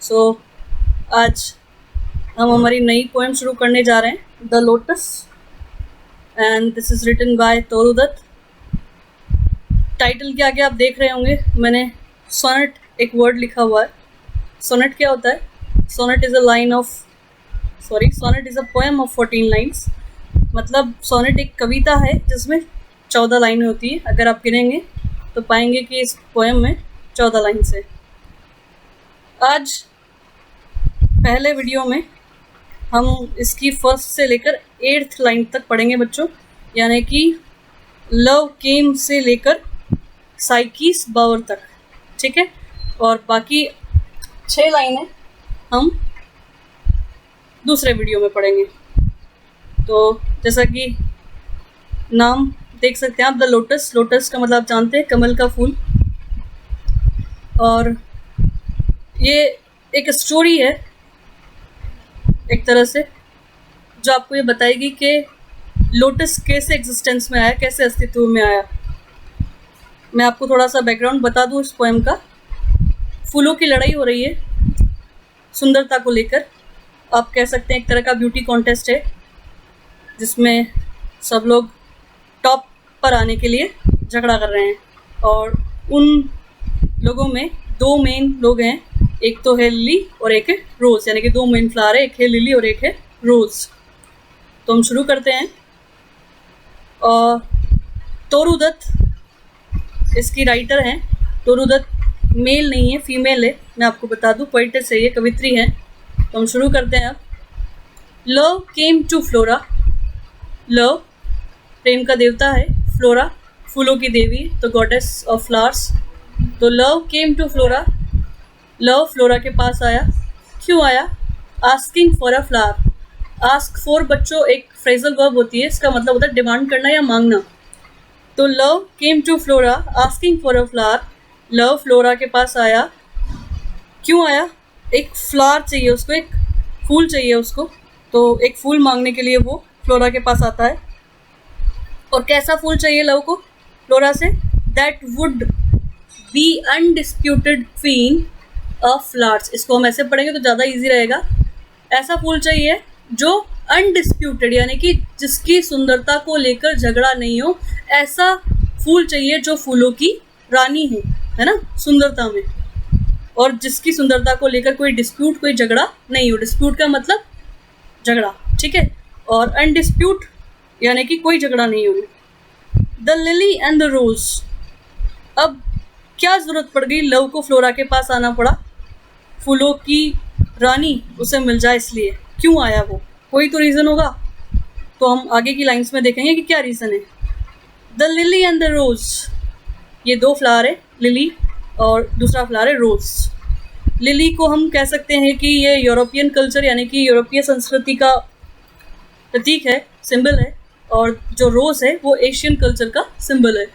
सो आज हम हमारी नई पोएम शुरू करने जा रहे हैं, the lotus, and this is written by Toru Dutt. Title के आगे आप देख रहे होंगे मैंने सोनेट एक वर्ड लिखा हुआ है। सोनेट क्या होता है? Sonnet is a poem of 14 lines. मतलब सोनेट एक कविता है जिसमें 14 लाइनें होती है। अगर आप गिनेंगे तो पाएंगे कि इस पोएम में 14 लाइन्स है। आज पहले वीडियो में हम इसकी फर्स्ट से लेकर 8th लाइन तक पढ़ेंगे बच्चों, यानी कि लव केम से लेकर साइकिस बावर तक, ठीक है। और बाकी 6 लाइनें हम दूसरे वीडियो में पढ़ेंगे। तो जैसा कि नाम देख सकते हैं आप, द लोटस। लोटस का मतलब आप जानते हैं, कमल का फूल। और ये एक स्टोरी है एक तरह से, जो आपको ये बताएगी कि लोटस कैसे एग्जिस्टेंस में आया, कैसे अस्तित्व में आया। मैं आपको थोड़ा सा बैकग्राउंड बता दूं इस पोएम का। फूलों की लड़ाई हो रही है सुंदरता को लेकर। आप कह सकते हैं एक तरह का ब्यूटी कॉन्टेस्ट है, जिसमें सब लोग टॉप पर आने के लिए झगड़ा कर रहे हैं। और उन लोगों में 2 मेन लोग हैं, एक तो है लिली और एक है रोज़, यानी कि 2 मेन फ्लावर है, एक है लिली और एक है रोज़। तो हम शुरू करते हैं। और तोरू दत्त इसकी राइटर हैं। तोरू दत्त मेल नहीं है, फीमेल है, मैं आपको बता दूं। पोइटेस है, ये कवित्री हैं। तो हम शुरू करते हैं अब। Love came to Flora. Love प्रेम का देवता है, फ्लोरा फूलों की देवी, तो गॉडेस ऑफ फ्लावर्स। तो love came to Flora, love Flora के पास आया। क्यों आया? Asking for a flower. Ask for बच्चों एक फ्रेजल वर्ब होती है, इसका मतलब होता है डिमांड करना या मांगना। तो love came to Flora asking for a flower. Love Flora के पास आया। क्यों आया? एक फ्लावर चाहिए उसको, एक फूल चाहिए उसको। तो एक फूल मांगने के लिए वो फ्लोरा के पास आता है। और कैसा फूल चाहिए लव को फ्लोरा से? That would be undisputed queen of flowers. इसको हम ऐसे पढ़ेंगे तो ज़्यादा इजी रहेगा। ऐसा फूल चाहिए जो अनडिस्प्यूटेड, यानी कि जिसकी सुंदरता को लेकर झगड़ा नहीं हो। ऐसा फूल चाहिए जो फूलों की रानी हो, है ना, सुंदरता में, और जिसकी सुंदरता को लेकर कोई डिस्प्यूट, कोई झगड़ा नहीं हो। डिस्प्यूट का मतलब झगड़ा, ठीक है। और अनडिस्प्यूट यानी कि कोई झगड़ा नहीं हो। द लिली एंड द रोज। अब क्या ज़रूरत पड़ गई लव को फ्लोरा के पास आना पड़ा? फूलों की रानी उसे मिल जाए इसलिए। क्यों आया वो? कोई तो रीज़न होगा। तो हम आगे की लाइंस में देखेंगे कि क्या रीज़न है। द लिली एंड द रोज़, ये 2 फ्लावर है, लिली और दूसरा फ्लावर है रोज़। लिली को हम कह सकते हैं कि ये यूरोपियन कल्चर, यानी कि यूरोपीय संस्कृति का प्रतीक है, सिंबल है। और जो रोज़ है वो एशियन कल्चर का सिंबल है।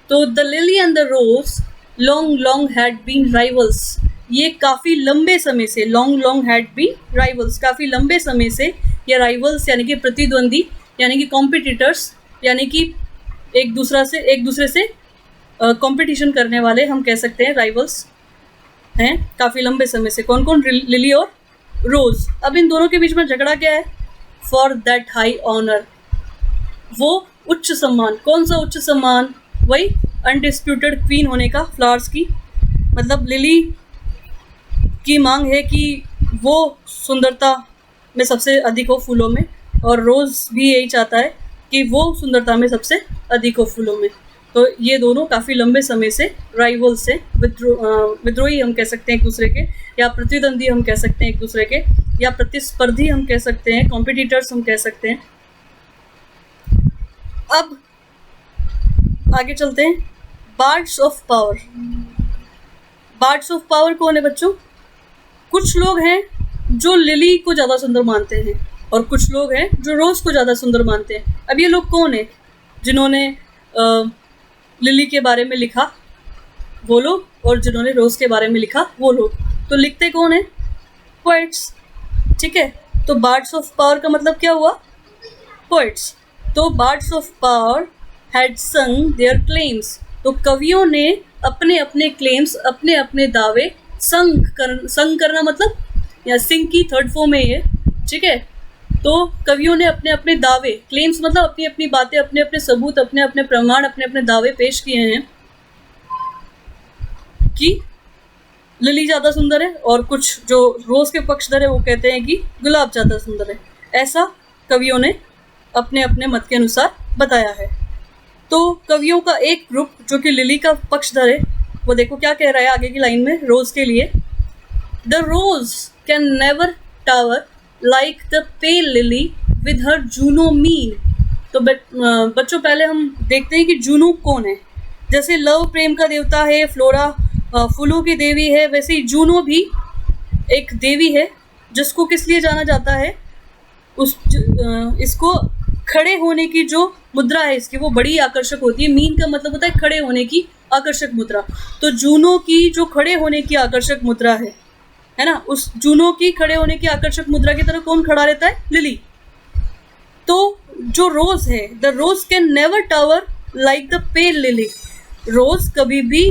तो the lily and the rose long had been rivals. ये काफ़ी लंबे समय से, लॉन्ग हैड बीन राइवल्स, काफ़ी लंबे समय से ये राइवल्स यानी कि प्रतिद्वंदी, यानी कि कॉम्पिटिटर्स, यानी कि एक दूसरे से कंपटीशन करने वाले हम कह सकते हैं, राइवल्स हैं काफ़ी लंबे समय से। कौन कौन? लिली और रोज़। अब इन दोनों के बीच में झगड़ा क्या है? फॉर दैट हाई ऑनर, वो उच्च सम्मान। कौन सा उच्च सम्मान? वही अनडिस्प्यूटेड क्वीन होने का, फ्लावर्स की। मतलब लिली की मांग है कि वो सुंदरता में सबसे अधिक हो फूलों में, और रोज़ भी यही चाहता है कि वो सुंदरता में सबसे अधिक हो फूलों में। तो ये दोनों काफ़ी लंबे समय से राइवल्स हैं, विद्रोही हम कह सकते हैं एक दूसरे के, या प्रतिद्वंदी हम कह सकते हैं एक दूसरे के, या प्रतिस्पर्धी हम कह सकते हैं, कॉम्पिटिटर्स हम कह सकते हैं। अब आगे चलते हैं। Birds of power. Birds of power कौन है बच्चों? कुछ लोग हैं जो लिली को ज़्यादा सुंदर मानते हैं, और कुछ लोग हैं जो रोज़ को ज़्यादा सुंदर मानते हैं। अब ये लोग कौन है जिन्होंने लिली के बारे में लिखा? वो लोग। और जिन्होंने रोज़ के बारे में लिखा? वो लोग। तो लिखते कौन है? पोइट्स, ठीक है। तो बार्ड्स ऑफ पावर का मतलब क्या हुआ? पोइट्स। तो bards of power had sung their claims. तो कवियों ने अपने अपने क्लेम्स, अपने अपने दावे संग करना मतलब या सिंह की थर्ड फॉर्म है ये, ठीक है। तो कवियों ने अपने अपने दावे, क्लेम्स मतलब अपनी अपनी बातें, अपने अपने सबूत, अपने अपने प्रमाण, अपने अपने दावे पेश किए हैं कि लिली ज़्यादा सुंदर है, और कुछ जो रोज़ के पक्षधर है वो कहते हैं कि गुलाब ज़्यादा सुंदर है। ऐसा कवियों ने अपने अपने मत के अनुसार बताया है। तो कवियों का एक ग्रुप जो कि लिली का पक्षधर है, वो देखो क्या कह रहा है आगे की लाइन में रोज़ के लिए। The rose can never tower like the pale lily with her Juno mien. तो बच्चों पहले हम देखते हैं कि जूनो कौन है। जैसे लव प्रेम का देवता है, फ्लोरा फूलों की देवी है, वैसे ही जूनो भी एक देवी है जिसको किस लिए जाना जाता है, इसको खड़े होने की जो मुद्रा है इसकी वो बड़ी आकर्षक होती है। मीन का मतलब होता है खड़े होने की आकर्षक मुद्रा। तो जूनो की जो खड़े होने की आकर्षक मुद्रा है ना, उस जूनो की खड़े होने की आकर्षक मुद्रा की तरह कौन खड़ा रहता है, लिली। तो जो रोज है, the rose can never tower like the pale lily. Rose कभी भी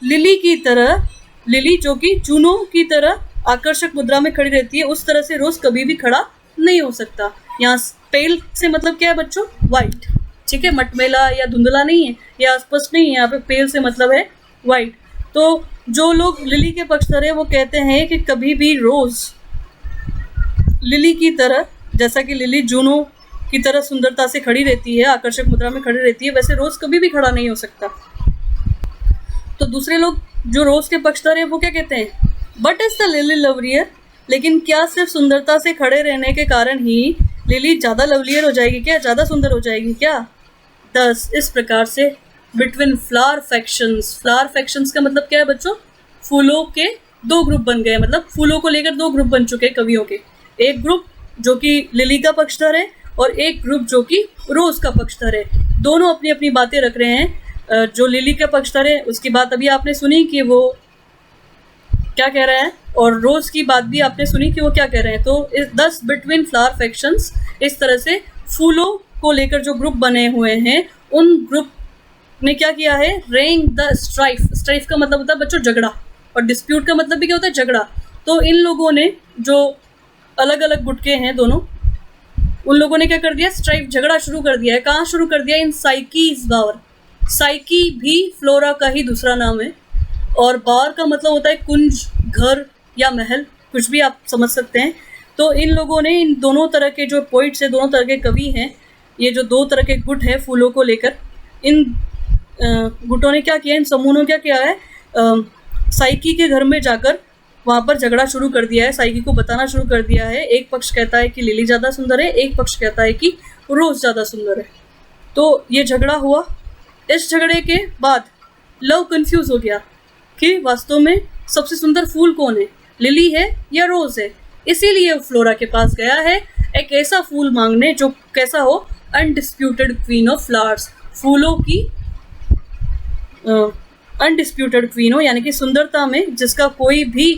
लिली की तरह, लिली जो कि जूनो की तरह आकर्षक मुद्रा में खड़ी रहती है, उस तरह से रोज कभी भी खड़ा नहीं हो सकता। यहाँ पेल से मतलब क्या है बच्चों, वाइट, ठीक है, मटमैला या धुंधला नहीं है, या अस्पष्ट नहीं है। यहाँ पे पेल से मतलब है वाइट। तो जो लोग लिली के पक्षधर है वो कहते हैं कि कभी भी रोज लिली की तरह, जैसा कि लिली जूनो की तरह सुंदरता से खड़ी रहती है, आकर्षक मुद्रा में खड़ी रहती है, वैसे रोज कभी भी खड़ा नहीं हो सकता। तो दूसरे लोग जो रोज के पक्षधर है वो क्या कहते हैं, but is the lily lovelier. लेकिन क्या सिर्फ सुंदरता से खड़े रहने के कारण ही लिली ज़्यादा लवलियर हो जाएगी क्या, ज़्यादा सुंदर हो जाएगी क्या। दस इस प्रकार से between flower factions, flower factions का मतलब क्या है बच्चों, फूलों के दो ग्रुप बन गए, मतलब फूलों को लेकर दो ग्रुप बन चुके हैं कवियों के। एक ग्रुप जो कि लिली का पक्षधर है और एक ग्रुप जो कि रोज का पक्षधर है। दोनों अपनी अपनी बातें रख रहे हैं। जो लिली का पक्षधर है उसकी बात अभी आपने सुनी कि वो क्या कह रहे हैं, और रोज की बात भी आपने सुनी कि वो क्या कह रहे हैं। तो दस बिटवीन फ्लावर फैक्शंस, इस तरह से फूलों को लेकर जो ग्रुप बने हुए हैं उन ग्रुप ने क्या किया है, रेइंग द स्ट्राइफ। स्ट्राइफ का मतलब होता है बच्चों झगड़ा, और डिस्प्यूट का मतलब भी क्या होता है, झगड़ा। तो इन लोगों ने जो अलग अलग गुटके हैं दोनों, उन लोगों ने क्या कर दिया, स्ट्राइफ, झगड़ा शुरू कर दिया है। कहाँ शुरू कर दिया, इन साइकीज बावर। साइकी भी फ्लोरा का ही दूसरा नाम है, और बावर का मतलब होता है कुंज, घर या महल, कुछ भी आप समझ सकते हैं। तो इन लोगों ने, इन दोनों तरह के जो पोइट्स हैं, दोनों तरह के कवि हैं, ये जो दो तरह के गुट है फूलों को लेकर, इन गुटों ने क्या किया, इन समूहों ने क्या किया है, साइकी के घर में जाकर वहाँ पर झगड़ा शुरू कर दिया है। साइकी को बताना शुरू कर दिया है, एक पक्ष कहता है कि लिली ज़्यादा सुंदर है, एक पक्ष कहता है कि रोज ज़्यादा सुंदर है। तो ये झगड़ा हुआ। इस झगड़े के बाद लव कंफ्यूज हो गया कि वास्तव में सबसे सुंदर फूल कौन है, लिली है या रोज है। इसीलिए फ्लोरा के पास गया है एक ऐसा फूल मांगने जो कैसा हो, अनडिस्प्यूटेड क्वीन ऑफ फ्लावर्स, फूलों की अनडिस्प्यूटेड क्वीन हो, यानी कि सुंदरता में जिसका कोई भी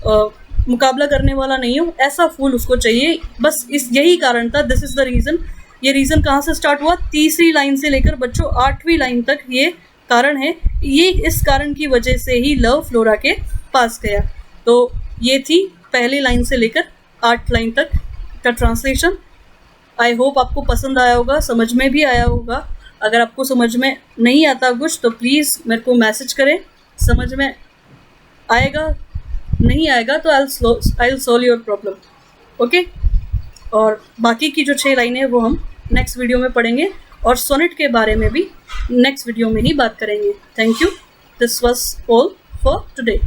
मुकाबला करने वाला नहीं हो, ऐसा फूल उसको चाहिए। बस यही कारण था, दिस इज द रीज़न। ये रीज़न कहाँ से स्टार्ट हुआ, तीसरी लाइन से लेकर बच्चों 8वीं लाइन तक ये कारण है। ये इस कारण की वजह से ही लव फ्लोरा के पास गया। तो ये थी पहली लाइन से लेकर 8 लाइन तक का ट्रांसलेशन। आई होप आपको पसंद आया होगा, समझ में भी आया होगा। अगर आपको समझ में नहीं आता कुछ तो प्लीज़ मेरे को मैसेज करें, समझ में आएगा, नहीं आएगा तो I will solve your problem. Okay, और बाकी की जो 6 लाइनें वो हम नेक्स्ट वीडियो में पढ़ेंगे, और सोनेट के बारे में भी नेक्स्ट वीडियो में ही बात करेंगे। Thank you, this was all for today.